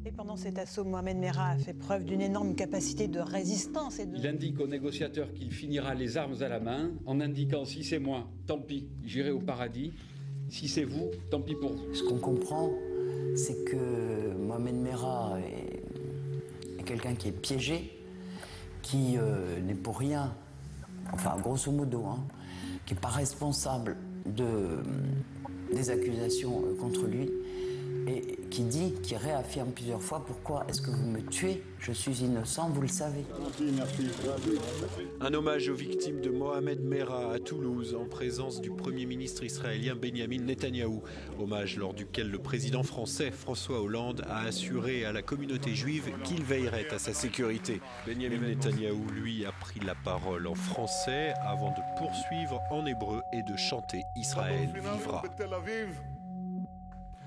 Et pendant cet assaut, Mohamed Merah a fait preuve d'une énorme capacité de résistance. Il indique aux négociateurs qu'il finira les armes à la main, en indiquant si c'est moi, tant pis, j'irai au paradis. Si c'est vous, tant pis pour vous. Ce qu'on comprend, c'est que Mohamed Merah est quelqu'un qui est piégé, qui n'est pour rien, enfin grosso modo, qui n'est pas responsable des accusations contre lui, et qui réaffirme plusieurs fois: pourquoi est-ce que vous me tuez? Je suis innocent, vous le savez. Un hommage aux victimes de Mohamed Merah à Toulouse en présence du Premier ministre israélien Benyamin Netanyahou. Hommage lors duquel le président français François Hollande a assuré à la communauté juive qu'il veillerait à sa sécurité. Benyamin Netanyahou, lui, a pris la parole en français avant de poursuivre en hébreu et de chanter Israël vivra.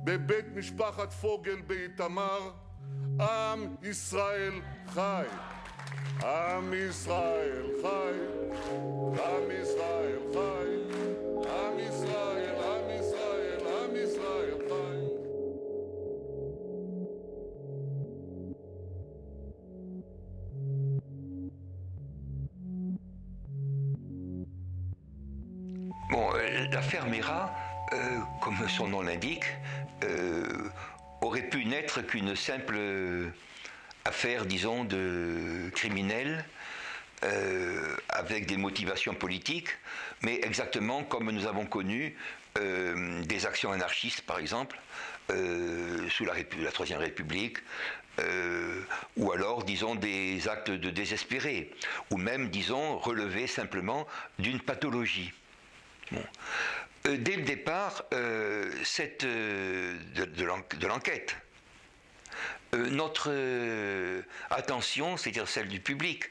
בבית משפחת פוגל באיתמר, עם ישראל חי. עם ישראל חי. עם ישראל חי. עם ישראל, עם ישראל, עם ישראל חי. Bon, l'affaire Merah, comme son nom l'indique, aurait pu n'être qu'une simple affaire, disons, de criminels avec des motivations politiques, mais exactement comme nous avons connu des actions anarchistes, par exemple, sous la Troisième République, ou alors, disons, des actes de désespérés, ou même, disons, relevés simplement d'une pathologie. Bon. Dès le départ de l'enquête, notre attention, c'est-à-dire celle du public,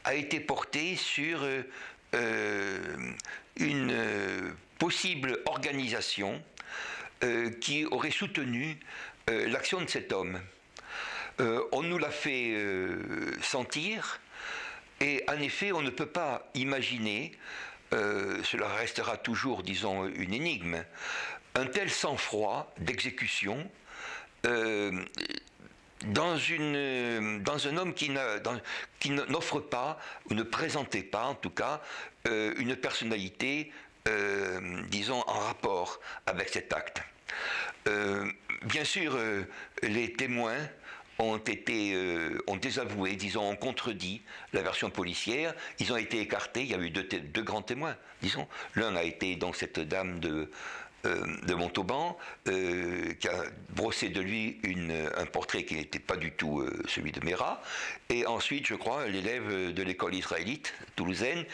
a été portée sur une possible organisation qui aurait soutenu l'action de cet homme. On nous l'a fait sentir, et en effet, on ne peut pas imaginer, cela restera toujours, disons, une énigme, un tel sang-froid d'exécution dans un homme qui n'offre pas, ou ne présentait pas en tout cas, une personnalité, disons, en rapport avec cet acte. Bien sûr, les témoins ont désavoué, disons, ont contredit la version policière. Ils ont été écartés. Il y a eu deux grands témoins, disons. L'un a été donc cette dame de Montauban, qui a brossé de lui un portrait qui n'était pas du tout celui de Merah. Et ensuite, je crois, l'élève de l'école israélite toulousaine,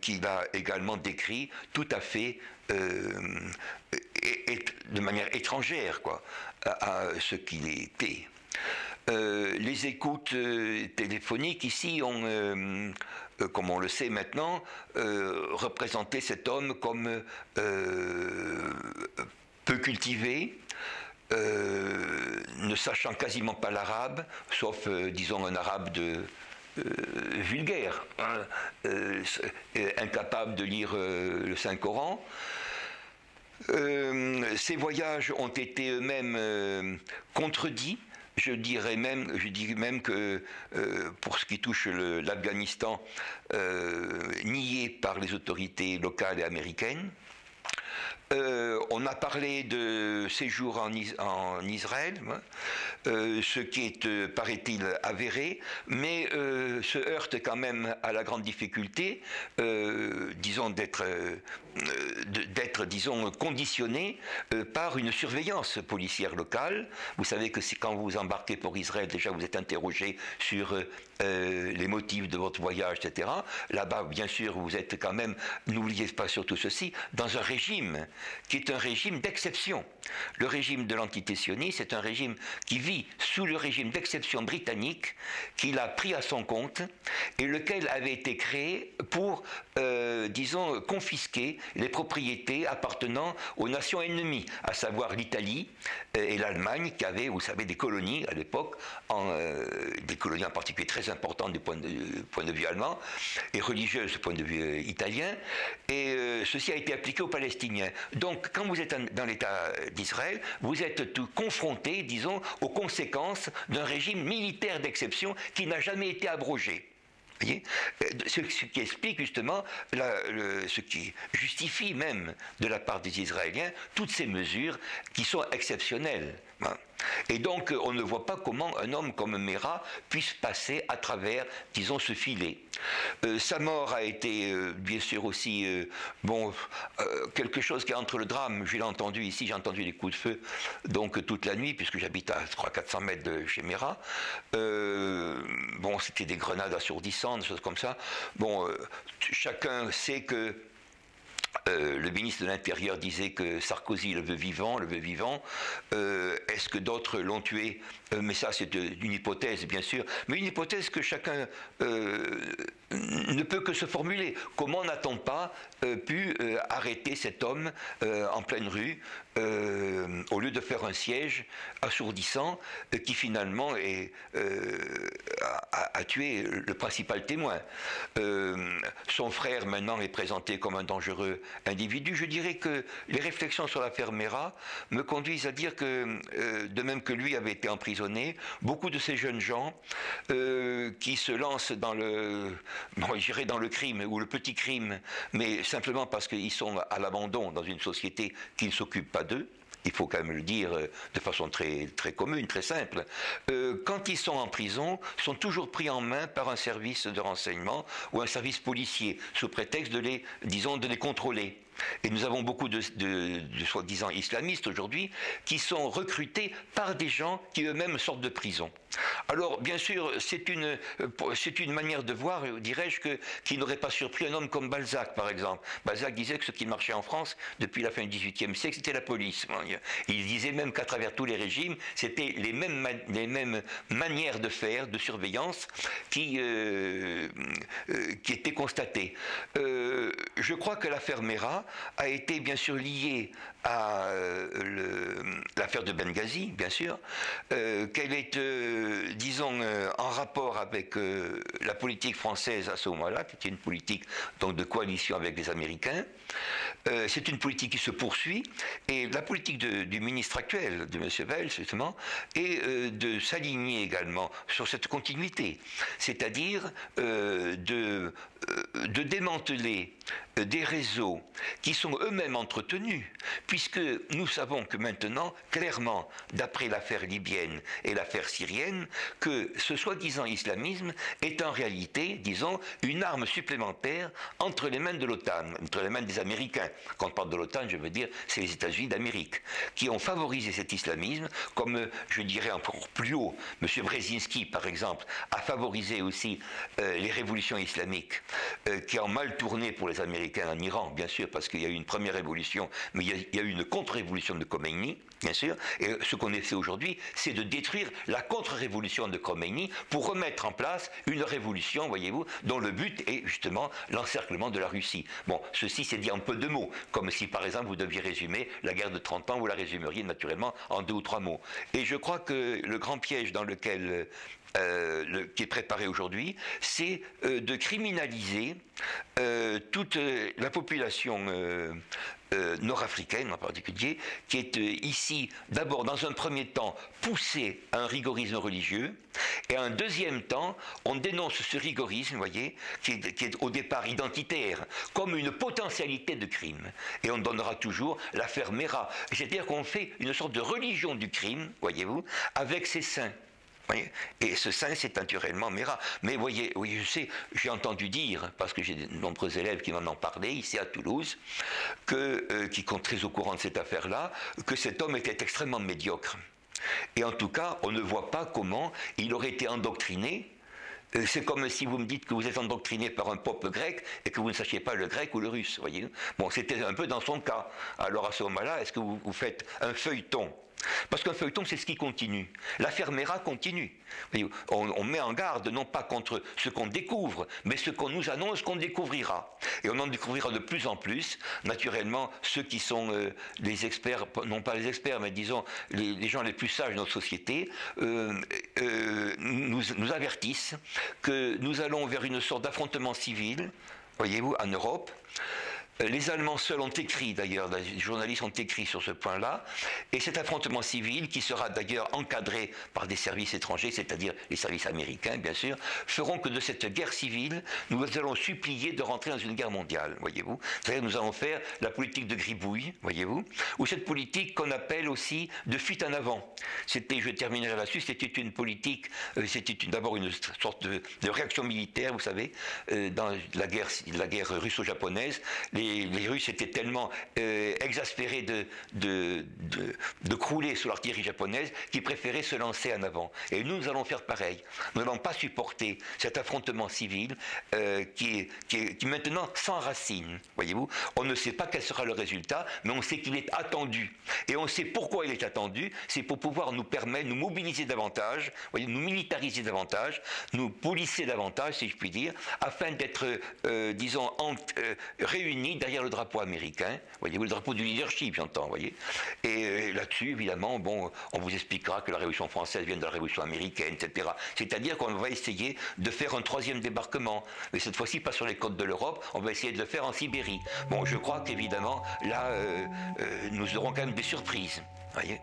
qui l'a également décrit tout à fait de manière étrangère, quoi, à ce qu'il était. Les écoutes téléphoniques ici ont, comme on le sait maintenant, représenté cet homme comme peu cultivé, ne sachant quasiment pas l'arabe, sauf, disons, un arabe vulgaire, incapable de lire le Saint-Coran. Ces voyages ont été eux-mêmes contredits. Je dirais même que pour ce qui touche l'Afghanistan, nié par les autorités locales et américaines. On a parlé de séjour en Israël, ce qui est, paraît-il, avéré, mais se heurte quand même à la grande difficulté, disons, d'être, disons, conditionné par une surveillance policière locale. Vous savez que quand vous embarquez pour Israël, déjà vous êtes interrogé sur les motifs de votre voyage, etc. Là-bas, bien sûr, vous êtes quand même, n'oubliez pas surtout ceci, dans un régime qui est un régime d'exception. Le régime de l'entité sioniste, c'est un régime qui vit sous le régime d'exception britannique, qu'il a pris à son compte, et lequel avait été créé pour, disons, confisquer les propriétés appartenant aux nations ennemies, à savoir l'Italie et l'Allemagne, qui avaient, vous savez, des colonies à l'époque, des colonies en particulier très importantes du point de vue allemand, et religieuses du point de vue italien, et ceci a été appliqué aux Palestiniens. Donc, quand vous êtes dans l'État d'Israël, vous êtes confronté, disons, aux conséquences d'un régime militaire d'exception qui n'a jamais été abrogé. Voyez, ce qui explique justement, ce qui justifie même de la part des Israéliens toutes ces mesures qui sont exceptionnelles. Et donc on ne voit pas comment un homme comme Merat puisse passer à travers, disons, ce filet. Sa mort a été bien sûr aussi quelque chose qui est entre le drame. Je l'ai entendu ici, j'ai entendu les coups de feu donc toute la nuit puisque j'habite à 300-400 mètres de chez Merat. C'était des grenades assourdissantes, des choses comme ça. Chacun sait que le ministre de l'Intérieur disait que Sarkozy le veut vivant. Est-ce que d'autres l'ont tué? Mais ça, c'est une hypothèse, bien sûr. Mais une hypothèse que chacun ne peut que se formuler. Comment n'a-t-on pas pu arrêter cet homme en pleine rue au lieu de faire un siège assourdissant qui finalement a tué le principal témoin? Son frère maintenant est présenté comme un dangereux individu. Je dirais que les réflexions sur l'affaire Merat me conduisent à dire que, de même que lui avait été emprisonné, beaucoup de ces jeunes gens qui se lancent dans le crime ou le petit crime, mais simplement parce qu'ils sont à l'abandon dans une société qui ne s'occupe pas d'eux, il faut quand même le dire de façon très, très commune, très simple, quand ils sont en prison, sont toujours pris en main par un service de renseignement ou un service policier, sous prétexte de les contrôler. Et nous avons beaucoup de soi-disant islamistes aujourd'hui qui sont recrutés par des gens qui eux-mêmes sortent de prison. Alors, bien sûr, c'est une manière de voir, dirais-je, qui n'aurait pas surpris un homme comme Balzac, par exemple. Balzac disait que ce qui marchait en France depuis la fin du XVIIIe siècle, c'était la police. Il disait même qu'à travers tous les régimes, c'était les mêmes manières de faire, de surveillance, qui étaient constatées. Je crois que l'affaire Merat a été bien sûr liée à l'affaire de Benghazi, bien sûr, qu'elle est, disons, en rapport avec la politique française à ce moment-là, qui était une politique donc, de coalition avec les Américains. C'est une politique qui se poursuit, et la politique du ministre actuel, de M. Veil, justement, est de s'aligner également sur cette continuité, c'est-à-dire de démanteler des réseaux qui sont eux-mêmes entretenus, puisque nous savons que maintenant, clairement, d'après l'affaire libyenne et l'affaire syrienne, que ce soi-disant islamisme est en réalité, disons, une arme supplémentaire entre les mains de l'OTAN, entre les mains des Américains. Quand on parle de l'OTAN, je veux dire, c'est les États-Unis d'Amérique, qui ont favorisé cet islamisme, comme, je dirais encore plus haut, M. Brzezinski, par exemple, a favorisé aussi les révolutions islamiques, qui ont mal tourné pour les Américains en Iran, bien sûr, parce qu'il y a eu une première révolution, mais il y a eu une contre-révolution de Khomeini, bien sûr, et ce qu'on essaie aujourd'hui, c'est de détruire la contre-révolution de Khomeini pour remettre en place une révolution, voyez-vous, dont le but est justement l'encerclement de la Russie. Bon, ceci c'est dit en peu de mots, comme si par exemple vous deviez résumer la guerre de 30 ans, vous la résumeriez naturellement en 2 ou 3 mots. Et je crois que le grand piège dans lequel qui est préparé aujourd'hui, c'est de criminaliser toute la population nord-africaine en particulier, qui est ici d'abord dans un premier temps poussée à un rigorisme religieux, et en un deuxième temps on dénonce ce rigorisme, voyez, qui est au départ identitaire, comme une potentialité de crime, et on donnera toujours l'affaire Merat, c'est-à-dire qu'on fait une sorte de religion du crime, voyez-vous, avec ces saints. Et ce saint, c'est naturellement Merat. Mais voyez, oui, je sais, j'ai entendu dire, parce que j'ai de nombreux élèves qui m'en ont parlé ici à Toulouse, qui sont très au courant de cette affaire-là, que cet homme était extrêmement médiocre. Et en tout cas, on ne voit pas comment il aurait été endoctriné. C'est comme si vous me dites que vous êtes endoctriné par un peuple grec et que vous ne sachiez pas le grec ou le russe, voyez. Bon, c'était un peu dans son cas. Alors à ce moment-là, est-ce que vous faites un feuilleton? Parce qu'un feuilleton, c'est ce qui continue. L'affaire Merat continue. On met en garde, non pas contre ce qu'on découvre, mais ce qu'on nous annonce qu'on découvrira. Et on en découvrira de plus en plus. Naturellement, ceux qui sont les experts, non pas les experts, mais disons les gens les plus sages de notre société, nous avertissent que nous allons vers une sorte d'affrontement civil, voyez-vous, en Europe, Les Allemands seuls ont écrit, d'ailleurs, les journalistes ont écrit sur ce point-là, et cet affrontement civil, qui sera d'ailleurs encadré par des services étrangers, c'est-à-dire les services américains, bien sûr, feront que de cette guerre civile, nous allons supplier de rentrer dans une guerre mondiale, voyez-vous. C'est-à-dire nous allons faire la politique de gribouille, voyez-vous, ou cette politique qu'on appelle aussi de fuite en avant. C'était, je terminerai là-dessus, c'était une politique, c'était d'abord une sorte de réaction militaire, vous savez, dans la guerre russo-japonaise. Les Russes étaient tellement exaspérés de crouler sous l'artillerie japonaise qu'ils préféraient se lancer en avant. Et nous allons faire pareil. Nous n'allons pas supporter cet affrontement civil qui maintenant s'enracine. Voyez-vous, on ne sait pas quel sera le résultat, mais on sait qu'il est attendu. Et on sait pourquoi il est attendu. C'est pour pouvoir nous permettre, nous mobiliser davantage, voyez, nous militariser davantage, nous polisser davantage, si je puis dire, afin d'être, disons, réunis derrière le drapeau américain, voyez-vous, le drapeau du leadership, j'entends, voyez. Et là-dessus, évidemment, bon, on vous expliquera que la Révolution française vient de la Révolution américaine, etc. C'est-à-dire qu'on va essayer de faire un troisième débarquement, mais cette fois-ci pas sur les côtes de l'Europe, on va essayer de le faire en Sibérie. Bon, je crois qu'évidemment, là, nous aurons quand même des surprises, voyez.